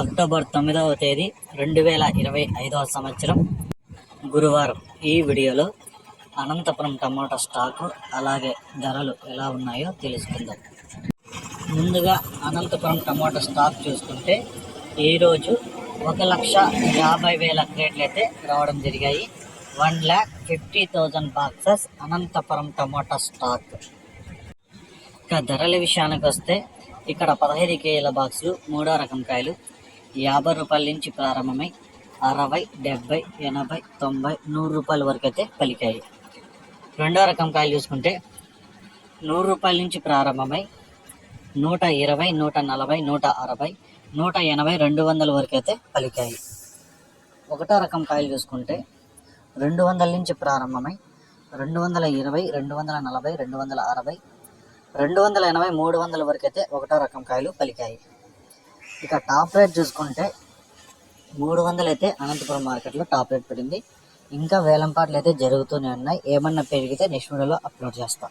October 9వ తేదీ 2025వ సంవత్సరం గురువారం. ఈ వీడియోలో అనంతపురం టమాటా స్టాకు అలాగే ధరలు ఎలా ఉన్నాయో తెలుసుకుందాం. ముందుగా అనంతపురం టమాటా స్టాక్ చూసుకుంటే ఈరోజు 1,50,000 క్రేట్లు అయితే రావడం జరిగాయి. 1,50,000 బాక్సెస్ అనంతపురం టమాటా స్టాక్. ఇక ధరల విషయానికి వస్తే ఇక్కడ 15 కేజీల బాక్సులు మూడో రకం కాయలు 50 రూపాయల నుంచి ప్రారంభమై 60, 70, 80, 90, 100 రూపాయల వరకు అయితే పలికాయి. రెండో రకం కాయలు చూసుకుంటే 100 రూపాయల నుంచి ప్రారంభమై 120, 140, 160, 180, 200 వరకు అయితే పలికాయి. ఒకటో రకం కాయలు చూసుకుంటే 200 నుంచి ప్రారంభమై 220, 240, 260, 280, 300 వరకు అయితే ఒకటో రకం కాయలు పలికాయి. ఇక టాప్ రేట్ చూసుకుంటే 300 అయితే అనంతపురం మార్కెట్లో టాప్ రేట్ పడింది. ఇంకా వేలంపాట్లు అయితే జరుగుతూనే ఉన్నాయి. ఏమన్నా పెరిగితే నెక్స్ట్ వీడియోలో అప్లోడ్ చేస్తాం.